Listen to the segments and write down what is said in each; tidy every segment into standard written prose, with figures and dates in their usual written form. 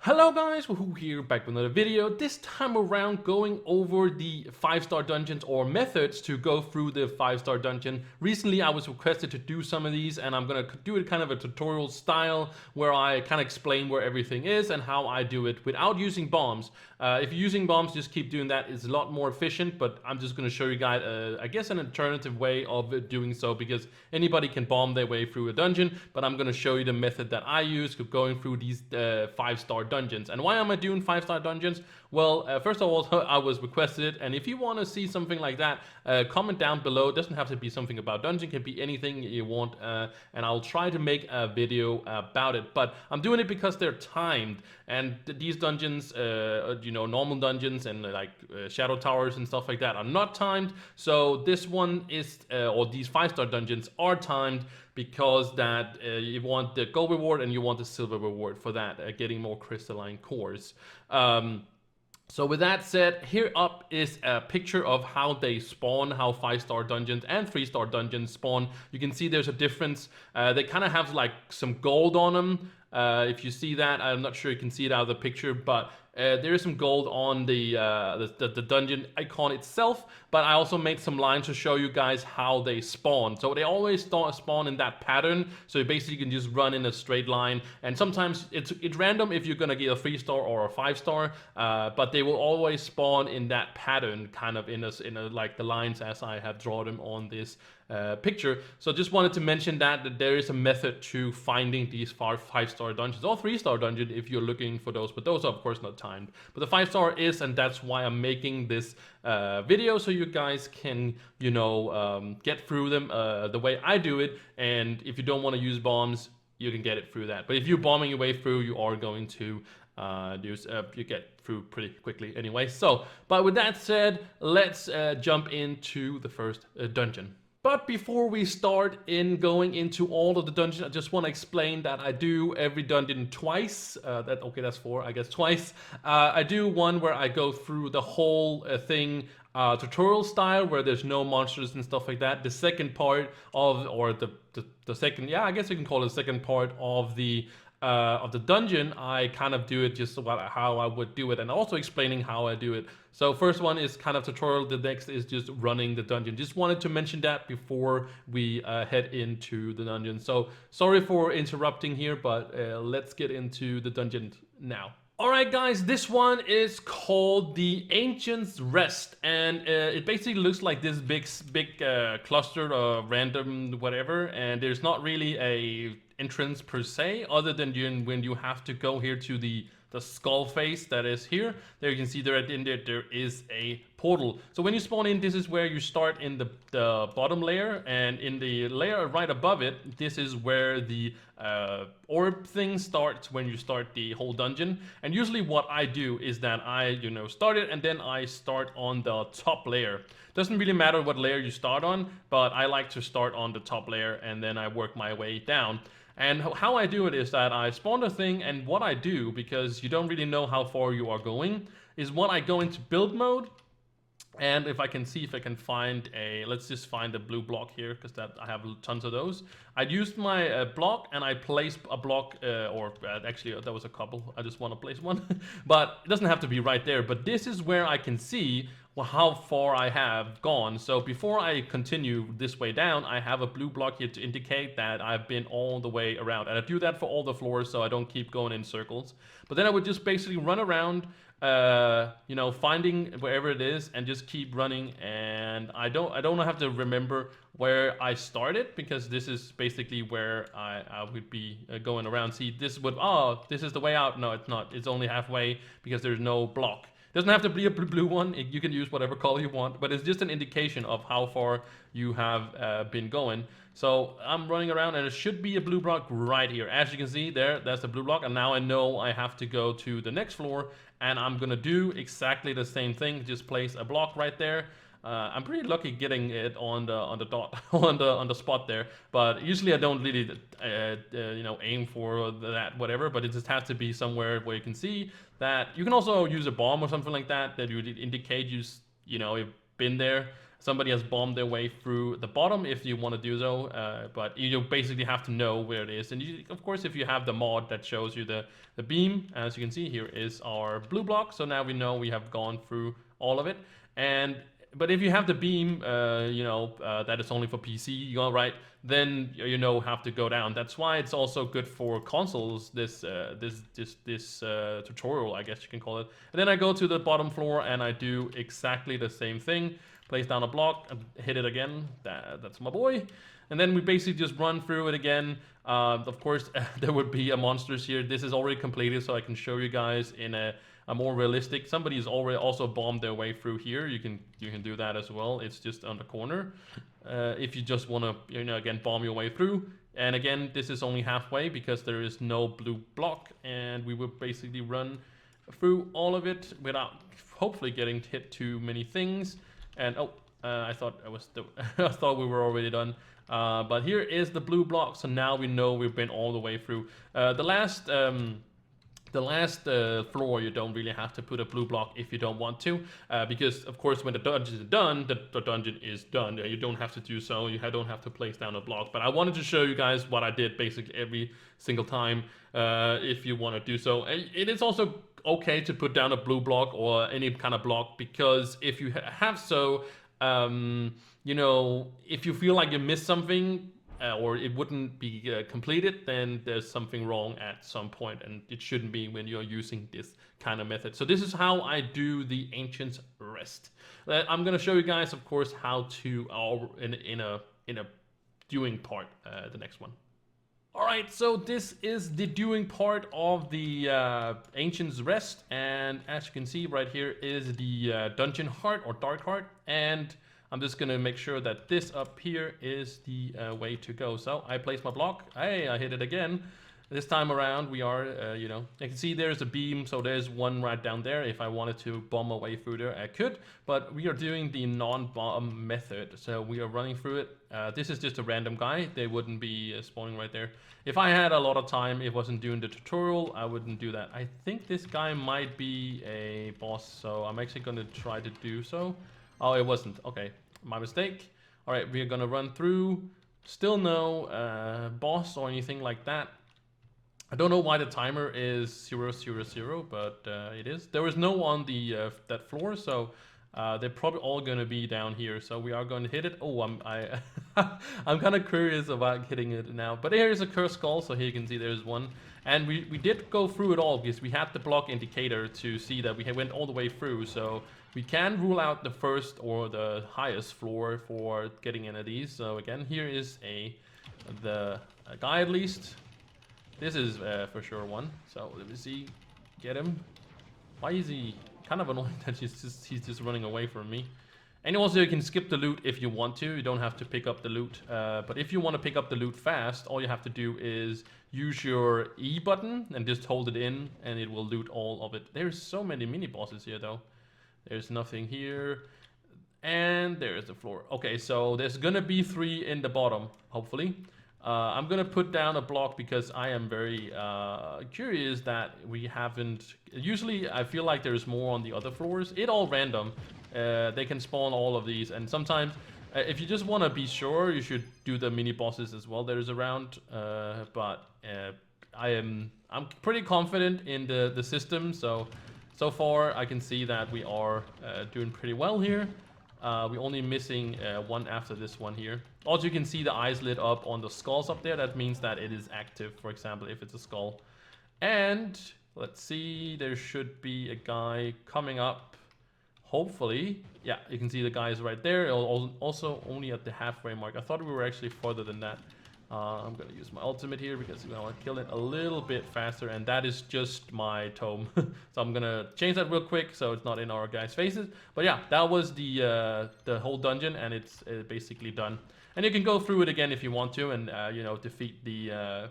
Hello guys, Wahoo here, back with another video. This time around going over the 5-star dungeons or methods to go through the 5-star dungeon. Recently I was requested to do some of these and I'm gonna do it kind of a tutorial style where I kind of explain where everything is and how I do it without using bombs. If you're using bombs, just keep doing that. It's a lot more efficient, but I'm just gonna show you guys, I guess an alternative way of doing so, because anybody can bomb their way through a dungeon, but I'm gonna show you the method that I use of going through these 5-star dungeons. And why am I doing 5-star dungeons? Well, first of all, I was requested it, and if you want to see something like that, comment down below. It doesn't have to be something about dungeon, it can be anything you want, and I'll try to make a video about it. But I'm doing it because they're timed, and these dungeons, normal dungeons and like shadow towers and stuff like that are not timed. So this one is, or these 5-star dungeons are timed, because that you want the gold reward and you want the silver reward for that, getting more crystalline cores. So with that said, here up is a picture of how they spawn, how 5-star dungeons and 3-star dungeons spawn. You can see there's a difference. They kind of have like some gold on them. If you see that, I'm not sure you can see it out of the picture, but there is some gold on the dungeon icon itself, but I also made some lines to show you guys how they spawn. So they always spawn in that pattern, so you basically can just run in a straight line, and sometimes it's random if you're gonna get a 3-star or a 5-star, but they will always spawn in that pattern, kind of in a like the lines as I have drawn them on this picture. So just wanted to mention that there is a method to finding these 5-star dungeons or 3-star dungeon if you're looking for those, but those are of course not timed. But the 5-star is, and that's why I'm making this video, so you guys can, get through them the way I do it. And if you don't want to use bombs, you can get it through that. But if you're bombing your way through, you are going to you get through pretty quickly anyway. So, but with that said, let's jump into the first dungeon. But before we start in going into all of the dungeons, I just want to explain that I do every dungeon twice. That's 4, I guess, twice. I do one where I go through the whole thing tutorial style, where there's no monsters and stuff like that. The second part of, or the second, yeah, I guess you can call it the second part of the dungeon, I kind of do it just about how I would do it, and also explaining how I do it. So first one is kind of tutorial, the next is just running the dungeon. Just wanted to mention that before we head into the dungeon. So sorry for interrupting here, but let's get into the dungeon now. Alright guys, this one is called the Ancient's Rest, and it basically looks like this big cluster of random whatever, and there's not really a entrance per se, other than when you have to go here to the skull face that is here. There you can see there at the end there is a portal. So when you spawn in, this is where you start in the bottom layer, and in the layer right above it, this is where the orb thing starts when you start the whole dungeon. And usually what I do is that I start it, and then I start on the top layer. Doesn't really matter what layer you start on, but I like to start on the top layer and then I work my way down. And how I do it is that I spawn the thing, and what I do, because you don't really know how far you are going, is when I go into build mode. And if I can see if I can find let's just find a blue block here, because I have tons of those. I used my block, and I placed a block, actually there was a couple, I just want to place one. But it doesn't have to be right there, but this is where I can see how far I have gone. So before I continue this way down, I have a blue block here to indicate that I've been all the way around, and I do that for all the floors so I don't keep going in circles. But then I would just basically run around, finding wherever it is and just keep running. And I don't have to remember where I started, because this is basically where I would be going around. See, this is the way out. No, it's not. It's only halfway because there's no block. Doesn't have to be a blue one. You can use whatever color you want, but it's just an indication of how far you have been going. So I'm running around, and it should be a blue block right here. As you can see there, that's the blue block, and now I know I have to go to the next floor, and I'm gonna do exactly the same thing. Just place a block right there. I'm pretty lucky getting it on the dot on the spot there, but usually I don't really aim for that whatever, but it just has to be somewhere where you can see that. You can also use a bomb or something like that would indicate you've been there. somebody has bombed their way through the bottom if you want to do so, but you basically have to know where it is. And you, of course, if you have the mod that shows you the beam, as you can see here is our blue block. So now we know we have gone through all of it. But if you have the beam, that is only for PC, right? Then you know have to go down. That's why it's also good for consoles. This tutorial, I guess you can call it. And then I go to the bottom floor and I do exactly the same thing. Place down a block and hit it again. That's my boy. And then we basically just run through it again. Of course, there would be monsters here. This is already completed, so I can show you guys in a more realistic. Somebody's already also bombed their way through here. You can do that as well. It's just on the corner. If you just want to, again, bomb your way through. And again, this is only halfway because there is no blue block, and we will basically run through all of it without hopefully getting hit too many things. And I thought I thought we were already done. But here is the blue block, so now we know we've been all the way through. The last floor, you don't really have to put a blue block if you don't want to, because of course when the dungeon is done, the dungeon is done. You don't have to do so. You don't have to place down a block. But I wanted to show you guys what I did basically every single time. If you want to do so, it is also okay to put down a blue block or any kind of block, because if you have so, if you feel like you missed something, or it wouldn't be completed, then there's something wrong at some point, and it shouldn't be when you're using this kind of method. So this is how I do the Ancient's Rest. I'm gonna show you guys, of course, how to in a doing part, the next one. All right, so this is the doing part of the Ancient's Rest, and as you can see right here is the dungeon heart or dark heart, and I'm just gonna make sure that this up here is the way to go. So I place my block. Hey, I hit it again. This time around we are, you can see there's a beam, so there's one right down there. If I wanted to bomb my way through there, I could, but we are doing the non-bomb method. So we are running through it. This is just a random guy. They wouldn't be spawning right there. If I had a lot of time, it wasn't doing the tutorial, I wouldn't do that. I think this guy might be a boss, so I'm actually gonna try to do so. Oh, it wasn't. Okay, my mistake. All right, we're gonna run through. Still no boss or anything like that. I don't know why the timer is 000, but it is. There was no on the that floor, so they're probably all gonna be down here. So we are going to hit it. Oh, I'm kind of curious about hitting it now. But here's a cursed skull, so here you can see there's one. And we did go through it all because we had the block indicator to see that we went all the way through. So we can rule out the first or the highest floor for getting into these. So again, here is a guy at least. This is for sure one. So let me see, get him. Why is he kind of annoying that he's just running away from me? And also you can skip the loot if you want to. You don't have to pick up the loot. But if you want to pick up the loot fast, all you have to do is use your E button and just hold it in, and it will loot all of it. There's so many mini bosses here though. There's nothing here. And there's the floor. Okay, so there's gonna be 3 in the bottom, hopefully. I'm gonna put down a block because I am very curious that we haven't. Usually I feel like there's more on the other floors. It's all random. They can spawn all of these, and sometimes if you just want to be sure, you should do the mini bosses as well that is around. But I'm pretty confident in the system, so far I can see that we are doing pretty well here. We're only missing one after this one here. Also, you can see the eyes lit up on the skulls up there. That means that it is active, for example, if it's a skull. And let's see, there should be a guy coming up, hopefully. Yeah, you can see the guys right there. Also only at the halfway mark. I thought we were actually further than that. I'm gonna use my ultimate here because we want to kill it a little bit faster, and that is just my tome. So I'm gonna change that real quick so it's not in our guys' faces. But yeah, that was the whole dungeon, and it's basically done. And you can go through it again if you want to, and defeat the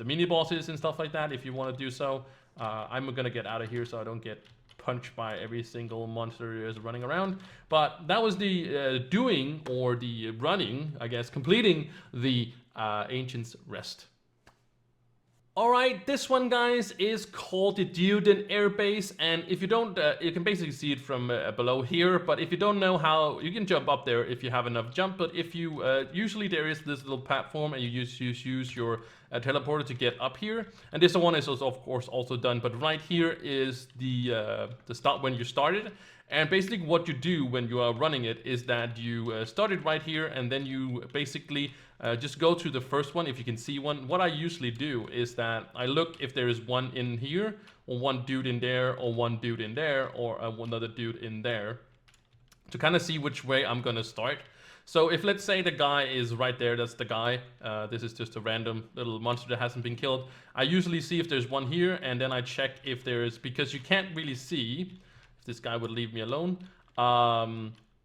mini bosses and stuff like that if you want to do so. I'm gonna get out of here so I don't get punched by every single monster is running around. But that was the doing, or the running, I guess, completing the Ancient's Rest. Alright, this one, guys, is called the Geodian Airbase, and if you don't, you can basically see it from below here, but if you don't know how, you can jump up there if you have enough jump, but if you, usually there is this little platform, and you use your teleporter to get up here, and this one is also, of course, also done, but right here is the start when you started, and basically what you do when you are running it is that you start it right here, and then you basically just go to the first one if you can see one. What I usually do is that I look if there is one in here, or one dude in there, or one dude in there, or another dude in there, to kind of see which way I'm gonna start. So if, let's say, the guy is right there, that's the guy, this is just a random little monster that hasn't been killed, I usually see if there's one here, and then I check if there is, because you can't really see, if this guy would leave me alone,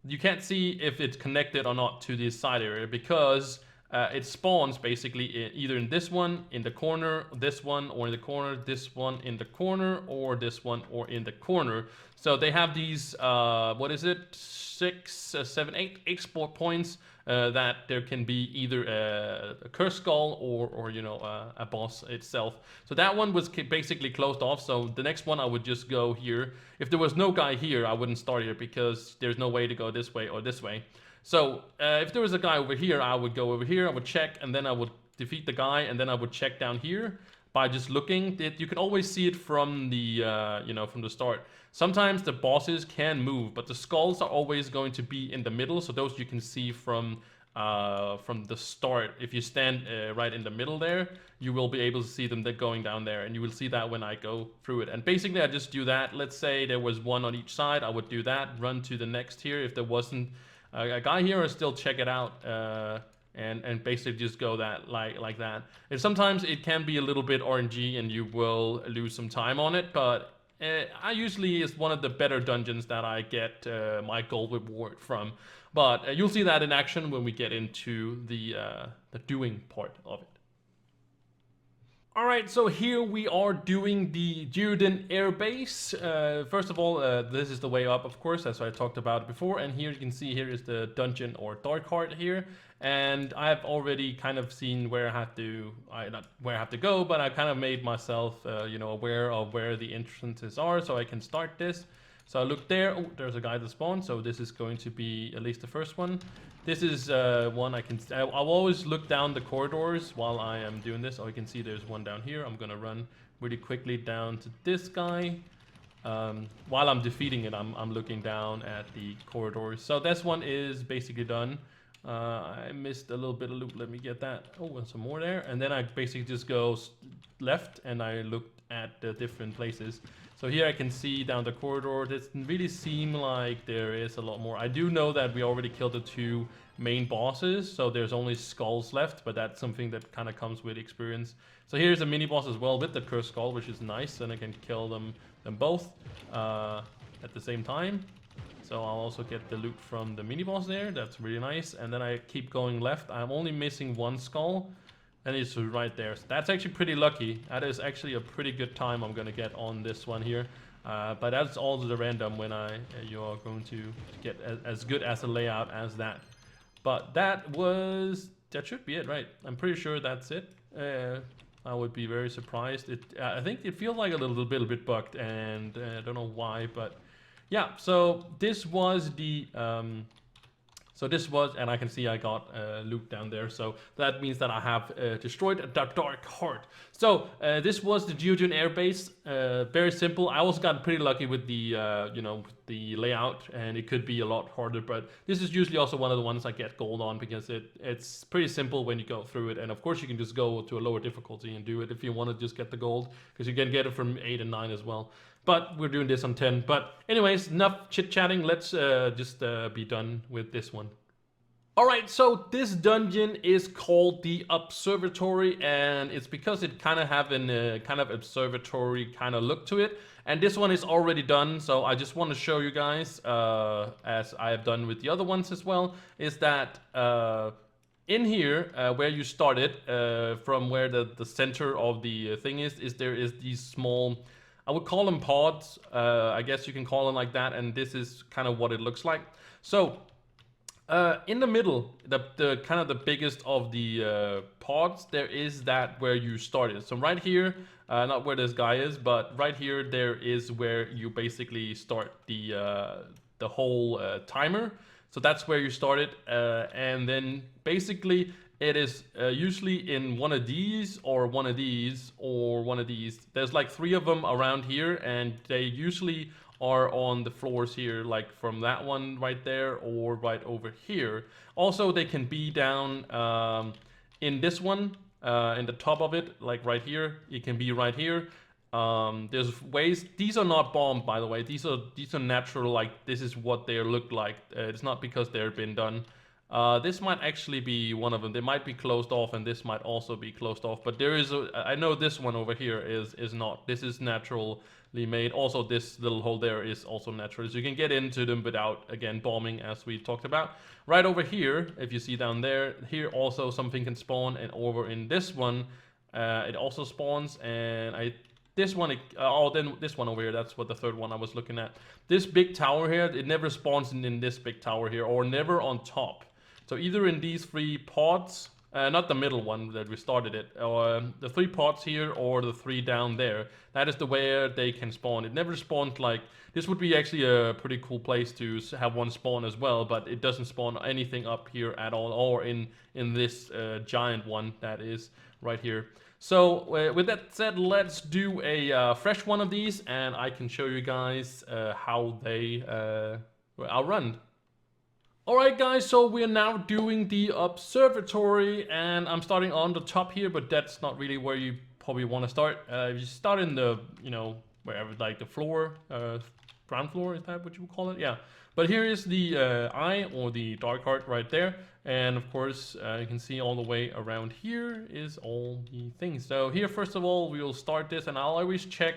you can't see if it's connected or not to this side area, because it spawns basically either in this one, in the corner, this one, or in the corner, this one in the corner, or this one, or in the corner. So they have these, what is it, 6, 7, 8 export points that there can be either a curse skull or you know, a boss itself. So that one was basically closed off. So the next one I would just go here. If there was no guy here, I wouldn't start here because there's no way to go this way or this way. So if there was a guy over here, I would go over here, I would check, and then I would defeat the guy, and then I would check down here by just looking. You can always see it from the you know, from the start. Sometimes the bosses can move, but the skulls are always going to be in the middle, so those you can see from the start. If you stand right in the middle there, you will be able to see them going down there, and you will see that when I go through it. And basically I just do that. Let's say there was one on each side, I would do that, run to the next here. If there wasn't a guy here, I still check it out and basically just go that like that. And sometimes it can be a little bit RNG and you will lose some time on it, but I usually is one of the better dungeons that I get my gold reward from. But you'll see that in action when we get into the doing part of it. Alright, so here we are doing the Geodian Airbase. First of all, this is the way up, of course, as I talked about before. And here you can see here is the dungeon or dark heart here. And I have already kind of seen where I have to, not where I have to go, but I kind of made myself, you know, aware of where the entrances are, so I can start this. So I look there. Oh, there's a guy that spawned, so this is going to be at least the first one. This is one I'll always look down the corridors while I am doing this. Oh, you can see there's one down here. I'm gonna run really quickly down to this guy. While I'm defeating it, I'm looking down at the corridors. So this one is basically done. I missed a little bit of loot. Let me get that. Oh, and some more there. And then I basically just go left and I look at the different places. So here I can see down the corridor. It doesn't really seem like there is a lot more. I do know that we already killed the 2 main bosses, so there's only skulls left, but that's something that kind of comes with experience. So here's a mini boss as well with the cursed skull, which is nice, and I can kill them both at the same time. So I'll also get the loot from the mini boss there. That's really nice. And then I keep going left. I'm only missing 1 skull. And it's right there. So that's actually pretty lucky. That is actually a pretty good time I'm gonna get on this one here. But that's all the random when you are going to get as good as a layout as that. But that should be it, right? I'm pretty sure that's it. I would be very surprised. I think it feels like a little bit bugged, and I don't know why, but yeah. So this was the. And I can see I got loot down there, so that means that I have destroyed the dark heart. So this was the Geodian Airbase, very simple. I also got pretty lucky with the, you know, the layout, and it could be a lot harder, but this is usually also one of the ones I get gold on because it's pretty simple when you go through it, and of course you can just go to a lower difficulty and do it if you want to just get the gold, because you can get it from 8 and 9 as well. But we're doing this on 10. But anyways, enough chit-chatting. Let's just be done with this one. Alright, so this dungeon is called the Observatory, and it's because it kind of have a kind of observatory kind of look to it. And this one is already done, so I just want to show you guys, as I have done with the other ones as well, is that in here, where you started, from where the center of the thing is there is these small, I would call them pods, I guess you can call them like that, and this is kind of what it looks like. So In the middle, the kind of the biggest of the pods, there is that where you started. So right here, not where this guy is, but right here, there is where you basically start the whole timer. So that's where you started, and then basically it is usually in one of these or one of these or one of these. There's like 3 of them around here, and they usually are on the floors here, like from that one right there or right over here. Also, they can be down in this one, in the top of it, like right here. It can be right here. There's ways. These are not bombed, by the way. These are natural. Like this is what they look like. It's not because they've been done. This might actually be one of them. They might be closed off, and this might also be closed off. But there is I know this one over here is not. This is naturally made. Also, this little hole there is also natural. So you can get into them without, again, bombing, as we talked about. Right over here, if you see down there, here also something can spawn, and over in this one, it also spawns. And this one, then this one over here, that's what the third one I was looking at. This big tower here, it never spawns in this big tower here, or never on top. So either in these 3 pods, not the middle one that we started it, or the 3 pods here, or the 3 down there. That is the way they can spawn. It never spawns like, this would be actually a pretty cool place to have one spawn as well, but it doesn't spawn anything up here at all, or in this giant one that is right here. So with that said, let's do a fresh one of these, and I can show you guys how they are run. Alright guys, so we're now doing the observatory, and I'm starting on the top here, but that's not really where you probably want to start. You start in the, wherever, like the floor, ground floor, is that what you would call it? Yeah. But here is the eye, or the dark heart right there, and of course you can see all the way around here is all the things. So here, first of all, we will start this, and I'll always check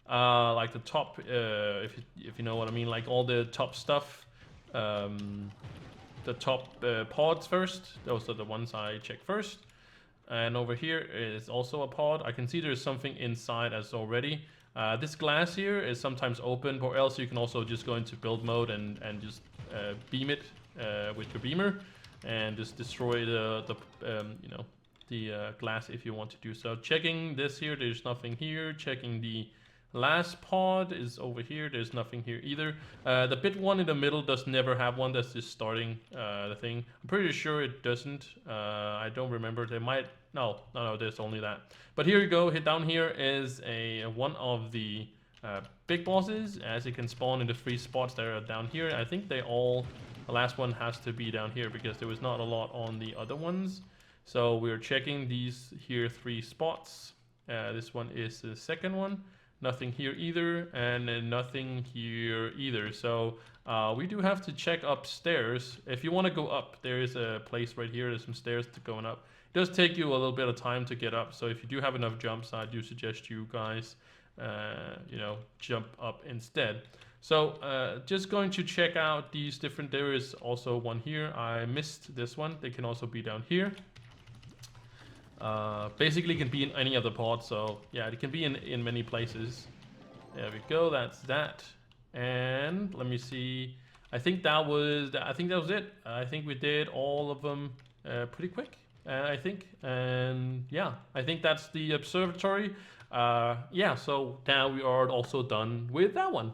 like the top, if you know what I mean, like all the top stuff. The top pods first. Those are the ones I check first. And over here is also a pod. I can see there's something inside as already. This glass here is sometimes open, or else you can also just go into build mode and just beam it with your beamer and just destroy the glass if you want to do so. Checking this here, there's nothing here. Checking the last pod is over here. There's nothing here either. The bit one in the middle does never have one. That's just starting the thing. I'm pretty sure it doesn't. I don't remember. They might. No. There's only that. But here you go. Hit down here is one of the big bosses, as it can spawn in the 3 spots that are down here. I think the last one has to be down here because there was not a lot on the other ones. So we're checking these here 3 spots. This one is the second one. Nothing here either, and then nothing here either. So we do have to check upstairs. If you want to go up, there is a place right here. There's some stairs to going up. It does take you a little bit of time to get up. So if you do have enough jumps, I do suggest you guys, jump up instead. So just going to check out these different. There is also one here. I missed this one. They can also be down here. Basically can be in any other pod, so yeah, it can be in many places. There we go, that's that. And let me see, I think that was it. I think we did all of them pretty quick, I think. And yeah, I think that's the observatory. Yeah, so now we are also done with that one.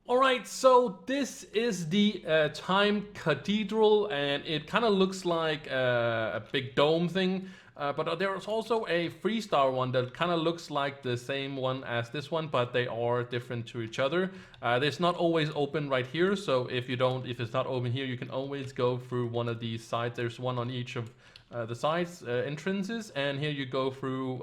Alright, so this is the time cathedral, and it kind of looks like a big dome thing. But there is also a 3-star one that kind of looks like the same one as this one, but they are different to each other. It's not always open right here, so if it's not open here, you can always go through one of these sides. There's one on each of the sides entrances, and here you go through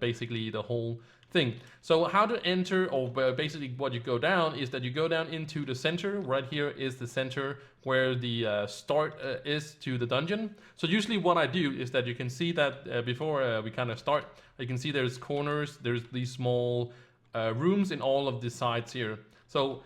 basically the whole thing. So how to enter, or basically what you go down is that you go down into the center. Right here is the center where the start is to the dungeon. So usually what I do is that you can see that before we kind of start, you can see there's corners, there's these small rooms in all of the sides here. So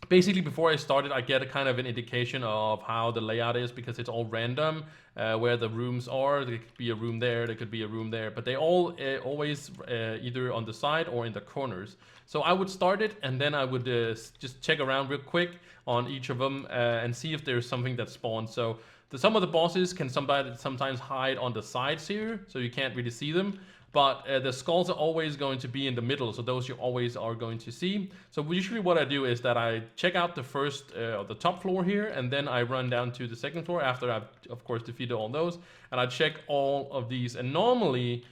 basically before I started, I get a kind of an indication of how the layout is because it's all random where the rooms are. There could be a room there, there could be a room there, but they all always either on the side or in the corners. So I would start it and then I would just check around real quick on each of them and see if there's something that spawns. So some of the bosses can sometimes hide on the sides here, so you can't really see them. But the skulls are always going to be in the middle, so those you always are going to see. So usually what I do is that I check out the first, the top floor here, and then I run down to the second floor after I've, of course, defeated all those, and I check all of these. And normally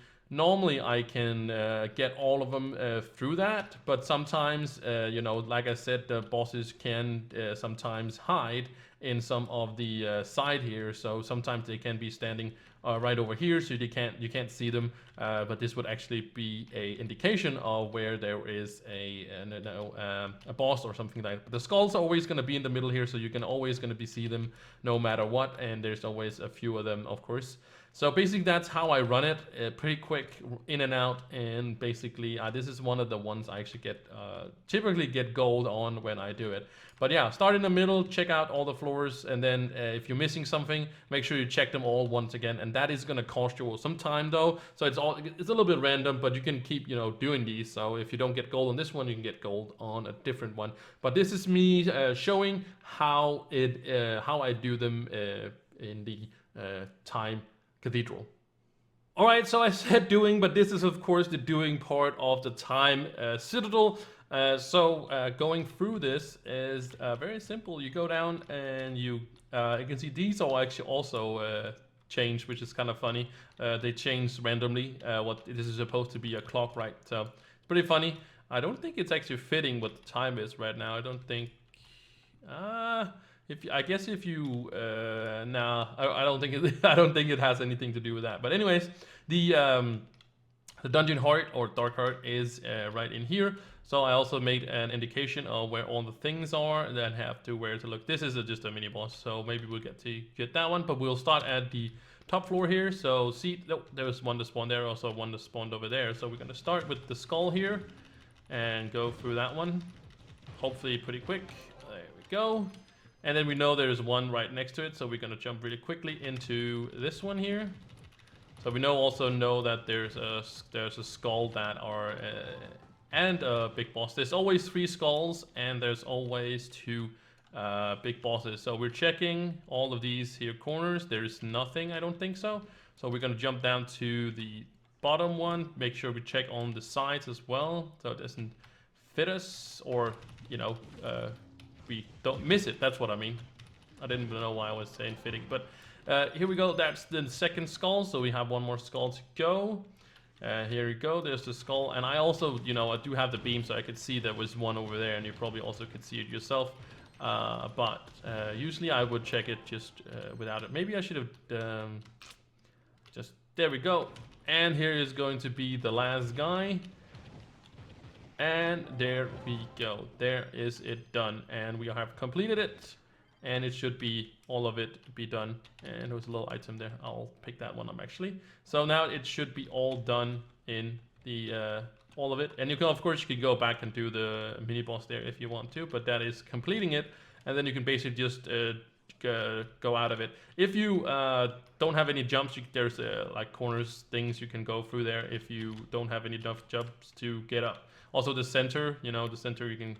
I can get all of them through that, but sometimes, you know, like I said, the bosses can sometimes hide in some of the side here, so sometimes they can be standing right over here, so you can't see them, but this would actually be a indication of where there is a boss or something like that. But the skulls are always going to be in the middle here, so you can always going to see them no matter what, and there's always a few of them, of course. So basically that's how I run it, pretty quick in and out, and basically this is one of the ones I actually get typically get gold on when I do it. But yeah, start in the middle, check out all the floors, and then if you're missing something, make sure you check them all once again, and that is going to cost you some time though, so it's a little bit random, but you can keep, you know, doing these. So if you don't get gold on this one, you can get gold on a different one. But this is me showing how I do them in the time cathedral. All right, so I said doing, but this is of course the doing part of the time citadel. So going through this is very simple. You go down and you can see these are actually also changed, which is kind of funny. They change randomly. What this is supposed to be a clock, right? So it's pretty funny. I don't think it's actually fitting what the time is right now. I don't think. I guess if you I don't think I don't think it has anything to do with that. But anyways, the dungeon heart or dark heart is right in here. So I also made an indication of where all the things are and then have to where to look. This is just a mini boss, so maybe we'll get that one. But we'll start at the top floor here. So see, there's one that spawned there, also one that spawned over there. So we're gonna start with the skull here and go through that one. Hopefully pretty quick. There we go. And then we know there's one right next to it, so we're gonna jump really quickly into this one here. So we also know that there's a skull that are and a big boss. There's always 3 skulls and there's always 2 big bosses. So we're checking all of these here corners. There's nothing, I don't think so. So we're gonna jump down to the bottom one, make sure we check on the sides as well, so it doesn't fit us, or you know, we don't miss it. That's what I mean. I didn't know why I was saying fitting, but here we go. That's the second skull, so we have one more skull to go. Here we go. There's the skull, and I also, you know, I do have the beam, so I could see there was one over there, and you probably also could see it yourself. But usually I would check it just without it. Maybe I should have just there we go. And here is going to be the last guy. And there we go. There is it done, and we have completed it. And it should be all of it be done. And there's a little item there. I'll pick that one up actually. So now it should be all done in the all of it. And you can, of course, you can go back and do the mini boss there if you want to, but that is completing it. And then you can basically just go out of it. If you don't have any jumps, there's like corners, things you can go through there if you don't have any enough jumps to get up. Also the center, you know, the center you can,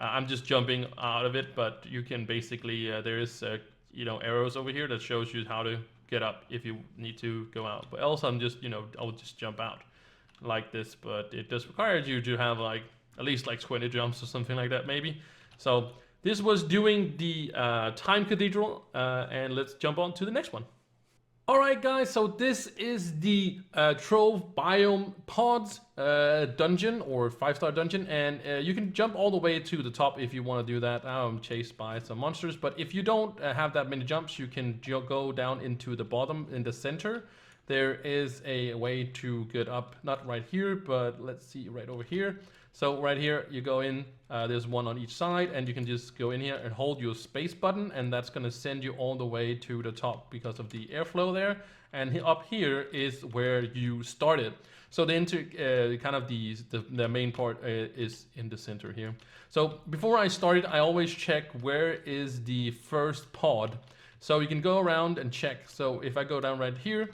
I'm just jumping out of it, but you can basically, there is, you know, arrows over here that shows you how to get up if you need to go out. But else I'm just, you know, I'll just jump out like this, but it does require you to have like, at least like 20 jumps or something like that maybe. So this was doing the Time Cathedral, and let's jump on to the next one. Alright guys, so this is the Trove Biome Pods dungeon, or 5-star dungeon, and you can jump all the way to the top if you want to do that. I'm chased by some monsters, but if you don't have that many jumps, you can go down into the bottom in the center. There is a way to get up, not right here, but let's see, right over here. So right here, you go in, there's one on each side, and you can just go in here and hold your space button, and that's gonna send you all the way to the top because of the airflow there. and up here is where you started. So the kind of the main part is in the center here. So before I started, I always check where is the first pod. So you can go around and check. So if I go down right here,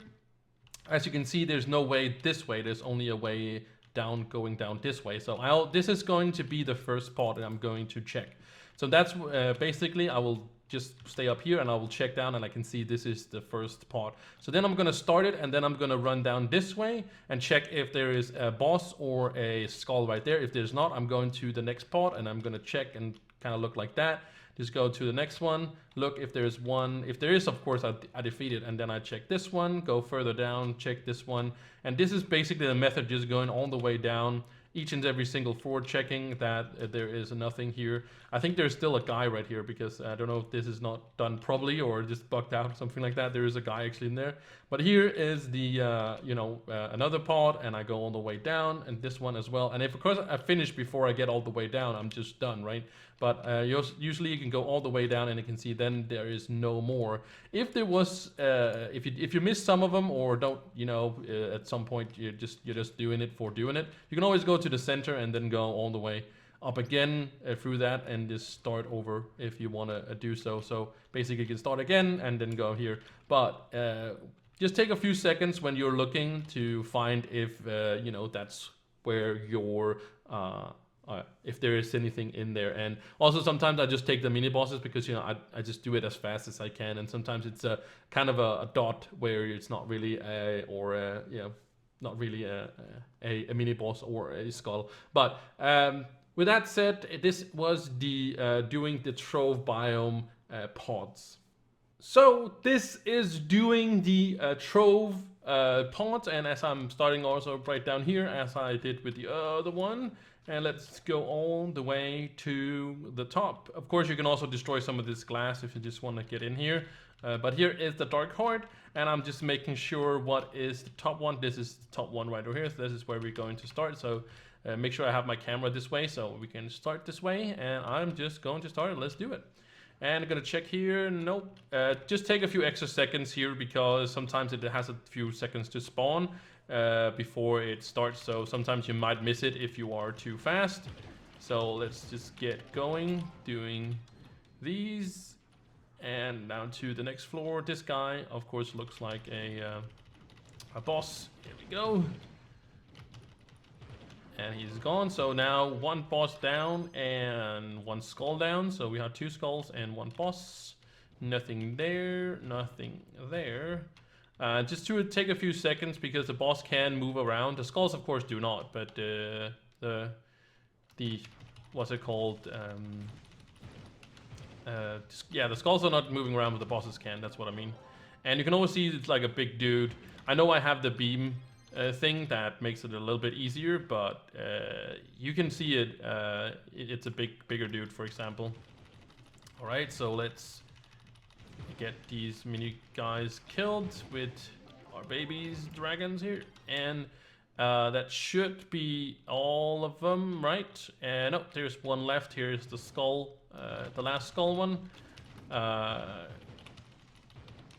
as you can see, there's no way this way. There's only a way down going down this way. So this is going to be the first pod that I'm going to check. So that's basically, I will just stay up here and I will check down and I can see this is the first pod. So then I'm going to start it and then I'm going to run down this way and check if there is a boss or a skull right there. If there's not, I'm going to the next pod and I'm going to check and kind of look like that. Just go to the next one, look if there's one. If there is, of course, I defeat it, and then I check this one, go further down, check this one. And this is basically the method, just going all the way down, each and every single floor, checking that there is nothing here. I think there's still a guy right here, because I don't know if this is not done properly or just bugged out or something like that. There is a guy actually in there. But here is the, another pod, and I go all the way down, and this one as well. And if, of course, I finish before I get all the way down, I'm just done, right? But usually you can go all the way down and you can see then there is no more. If there was, if you miss some of them or don't, at some point you're just doing it for doing it, you can always go to the center and then go all the way up again through that and just start over if you want to do so. So basically you can start again and then go here. But just take a few seconds when you're looking to find if, that's where your... if there is anything in there. And also sometimes I just take the mini bosses because I just do it as fast as I can, and sometimes it's a kind of a dot where it's not really not really a mini boss or a skull. But with that said, this was the doing the Trove biome pods. So this is doing the Trove pods, and as I'm starting also right down here as I did with the other one. And let's go all the way to the top. Of course, you can also destroy some of this glass if you just want to get in here. But here is the Dark Heart, and I'm just making sure what is the top one. This is the top one right over here. So this is where we're going to start. So make sure I have my camera this way so we can start this way. And I'm just going to start it. Let's do it. And I'm going to check here. Nope. Just take a few extra seconds here because sometimes it has a few seconds to spawn. Before it starts, so sometimes you might miss it if you are too fast. So let's just get going, doing these, and down to the next floor. This guy, of course, looks like a boss. Here we go, and he's gone. So now one boss down and one skull down. So we have two skulls and one boss. Nothing there, nothing there. Just to take a few seconds because the boss can move around. The skulls, of course, do not, but the what's it called? Yeah, the skulls are not moving around, but the bosses can. That's what I mean. And you can always see it's like a big dude. I know I have the beam thing that makes it a little bit easier, but you can see it. It's a bigger dude, for example. All right, so let's get these mini guys killed with our babies dragons here, and that should be all of them, right? And oh, there's one left. Here's the skull, the last skull one.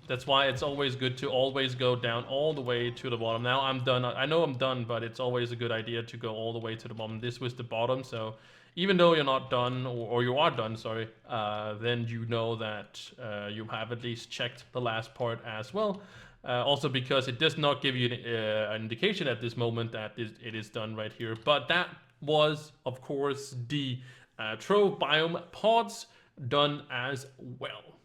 That's why it's always good to always go down all the way to the bottom. Now I'm done. I know I'm done, but it's always a good idea to go all the way to the bottom. This was the bottom, so even though you're not done, or you are done, sorry, then you know that you have at least checked the last part as well. Also because it does not give you an indication at this moment that it is done right here. But that was, of course, the Trove biome pods done as well.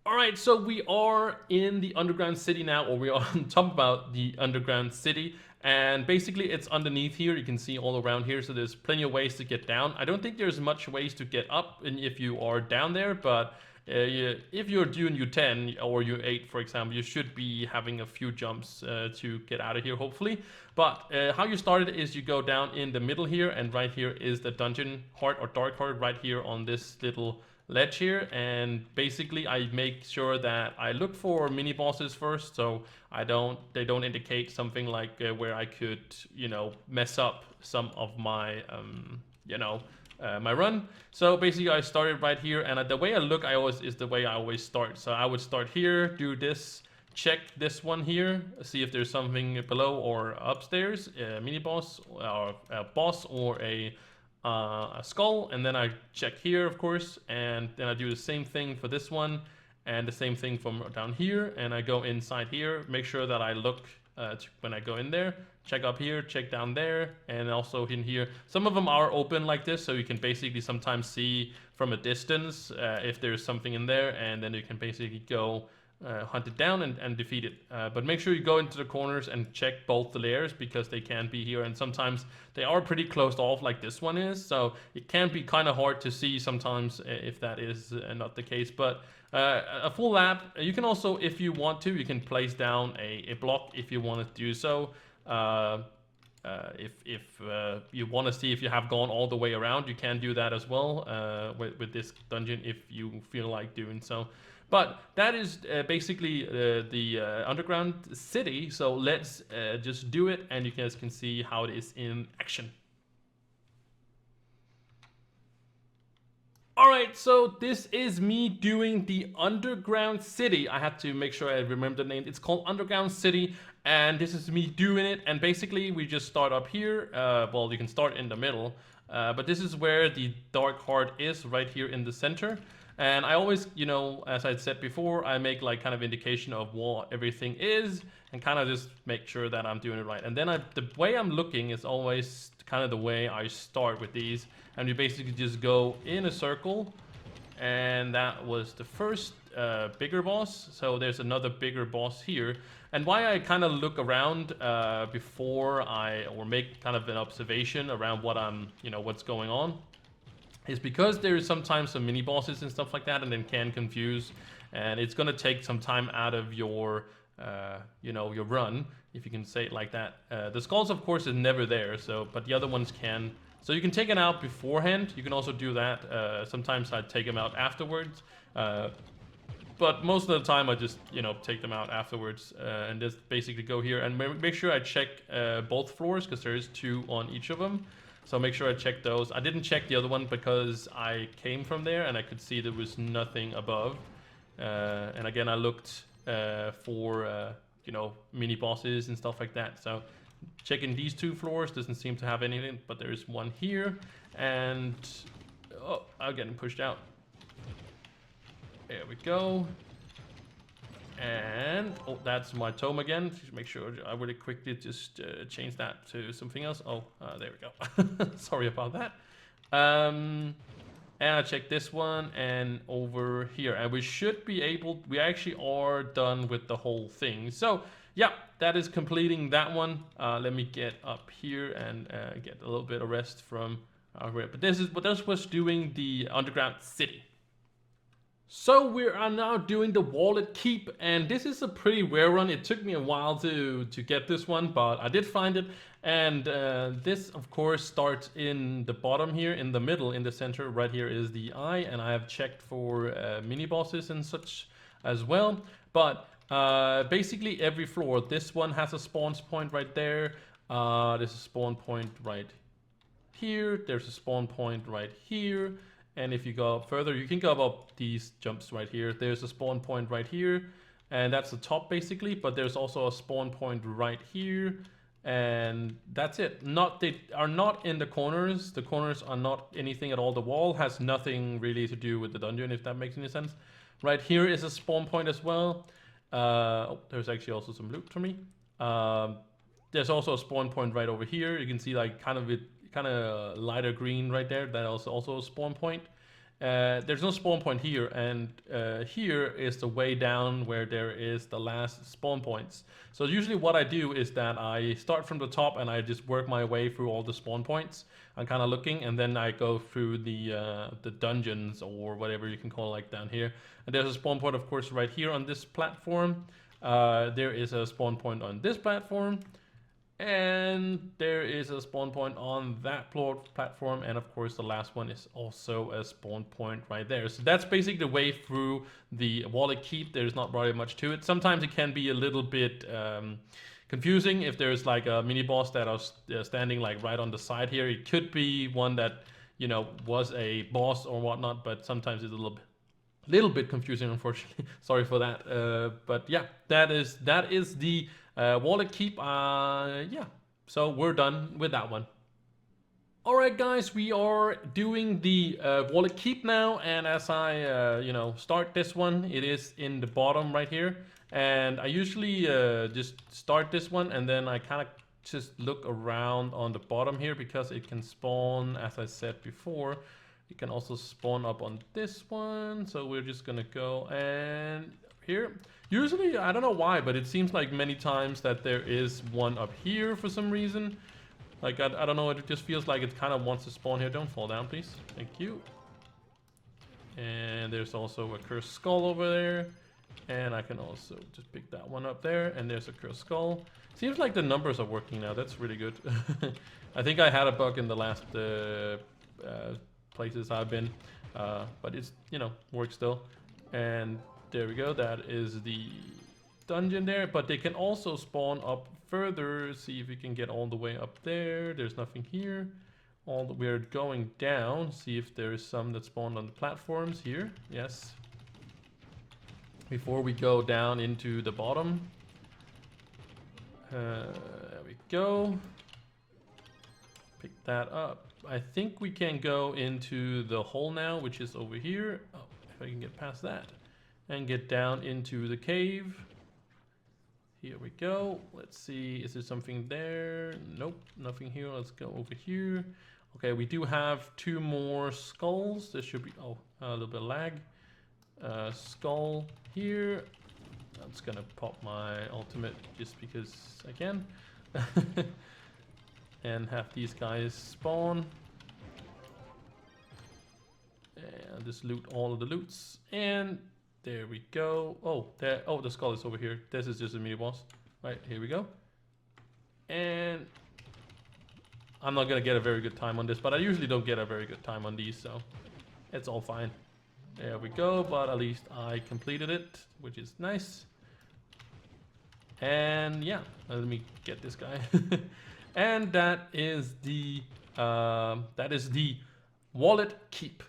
Alright, so we are in the underground city now, or we are on top about the underground city. And basically it's underneath here. You can see all around here, so there's plenty of ways to get down. I don't think there's much ways to get up if you are down there, but if you're doing U10 or U8, for example, you should be having a few jumps to get out of here, hopefully. But how you start it is you go down in the middle here, and right here is the dungeon heart or dark heart right here on this little ledge here. And basically I make sure that I look for mini bosses first, so they don't indicate something like where I could mess up some of my my run. So basically I started right here, and the way I look is the way I always start. So I would start here, do this, check this one here, see if there's something below or upstairs, a mini boss or a boss or a skull, and then I check here, of course, and then I do the same thing for this one, and the same thing from down here, and I go inside here, make sure that I look when I go in there, check up here, check down there, and also in here. Some of them are open like this, so you can basically sometimes see from a distance if there's something in there, and then you can basically go hunt it down and defeat it. But make sure you go into the corners and check both the layers, because they can be here, and sometimes they are pretty closed off like this one is, so it can be kind of hard to see sometimes if that is not the case. But a full lap, you can also, if you want to, you can place down a block if you want to do so. If you want to see if you have gone all the way around, you can do that as well with this dungeon if you feel like doing so. But that is basically the underground city, so let's just do it, and you guys can see how it is in action. Alright, so this is me doing the underground city. I had to make sure I remember the name. It's called Underground City, and this is me doing it. And basically we just start up here. Well, you can start in the middle, but this is where the dark heart is, right here in the center. And I always, you know, as I said before, I make like kind of indication of what everything is, and kind of just make sure that I'm doing it right. And then the way I'm looking is always kind of the way I start with these. And you basically just go in a circle, and that was the first bigger boss. So there's another bigger boss here. And why I kind of look around before or make kind of an observation around what what's going on, is because there is sometimes some mini bosses and stuff like that, and then can confuse, and it's gonna take some time out of your your run, if you can say it like that. The skulls, of course, is never there, so but the other ones can. So you can take it out beforehand. You can also do that. Sometimes I take them out afterwards, but most of the time I just take them out afterwards and just basically go here and make sure I check both floors, because there is 2 on each of them. So make sure I check those. I didn't check the other one because I came from there and I could see there was nothing above. And again, I looked for mini bosses and stuff like that. So checking these 2 floors, doesn't seem to have anything, but there is one here, and oh, I'm getting pushed out. There we go. And oh, that's my tome again. Just make sure I really quickly just change that to something else. Oh, there we go. Sorry about that. And I check this one and over here, and we should be able. We actually are done with the whole thing. So yeah, that is completing that one. Let me get up here and get a little bit of rest from but this was doing the underground city. So we are now doing the Wallet Keep, and this is a pretty rare run. It took me a while to get this one, but I did find it. And this, of course, starts in the bottom here, in the middle, in the center. Right here is the eye, and I have checked for mini bosses and such as well. But basically every floor, this one has a spawn point right there. There's a spawn point right here. There's a spawn point right here. And if you go up further, you can go up these jumps right here. There's a spawn point right here, and that's the top basically, but there's also a spawn point right here, and that's it. They are not in the corners. The corners are not anything at all. The wall has nothing really to do with the dungeon, if that makes any sense. Right here is a spawn point as well. Oh, there's actually also some loot for me. There's also a spawn point right over here. You can see like kind of lighter green right there. That is also a spawn point. There's no spawn point here, and here is the way down where there is the last spawn points. So usually what I do is that I start from the top and I just work my way through all the spawn points. I'm kind of looking, and then I go through the dungeons, or whatever you can call it, like down here. And there's a spawn point, of course, right here on this platform. There is a spawn point on this platform. And there is a spawn point on that platform, and of course the last one is also a spawn point right there. So that's basically the way through the Wallet Keep. There's not really much to it. Sometimes it can be a little bit confusing if there's like a mini boss that is standing like right on the side here. It could be one that was a boss or whatnot, but sometimes it's a Little bit confusing, unfortunately. Sorry for that. But yeah, that is the wallet keep. Yeah, so we're done with that one. Alright guys, we are doing the wallet keep now, and as I start this one, it is in the bottom right here, and I usually just start this one and then I kind of just look around on the bottom here because it can spawn, as I said before, it can also spawn up on this one, so we're just gonna go and here. Usually, I don't know why, but it seems like many times that there is one up here for some reason. Like, I don't know, it just feels like it kind of wants to spawn here. Don't fall down, please. Thank you. And there's also a cursed skull over there. And I can also just pick that one up there. And there's a cursed skull. Seems like the numbers are working now. That's really good. I think I had a bug in the last places I've been. But it's, works still. And there we go. That is the dungeon there. But they can also spawn up further. See if we can get all the way up there. There's nothing here. We're going down. See if there's some that spawned on the platforms here. Yes. Before we go down into the bottom. There we go. Pick that up. I think we can go into the hole now, which is over here. Oh, if I can get past that. And get down into the cave. Here we go. Let's see. Is there something there? Nope, nothing here. Let's go over here. Okay, we do have 2 more skulls. There should be, a little bit of lag. Skull here. I'm just gonna pop my ultimate just because I can. And have these guys spawn. And just loot all of the loots. And there we go. Oh, there. Oh, the skull is over here. This is just a mini boss. Right, here we go. And I'm not gonna get a very good time on this, but I usually don't get a very good time on these, so it's all fine. There we go, but at least I completed it, which is nice. And yeah, let me get this guy. And that is the wallet keep.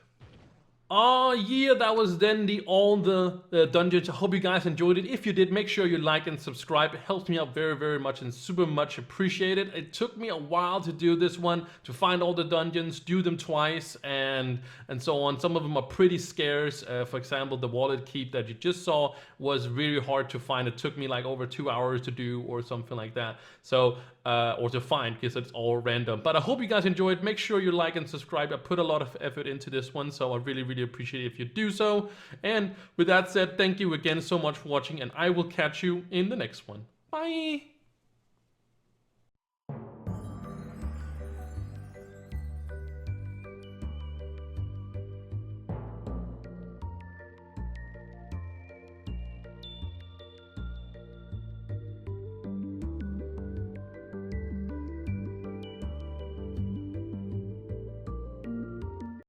Oh yeah, that was then all the dungeons. I hope you guys enjoyed it. If you did, make sure you like and subscribe. It helps me out very, very much and super much appreciated. It took me a while to do this one, to find all the dungeons, do them twice, and so on. Some of them are pretty scarce. For example, the wallet keep that you just saw was really hard to find. It took me like over 2 hours to do or something like that. So, or to find, because it's all random. But I hope you guys enjoyed. Make sure you like and subscribe. I put a lot of effort into this one, so I really, really appreciate it if you do so. And with that said, thank you again so much for watching, and I will catch you in the next one. Bye!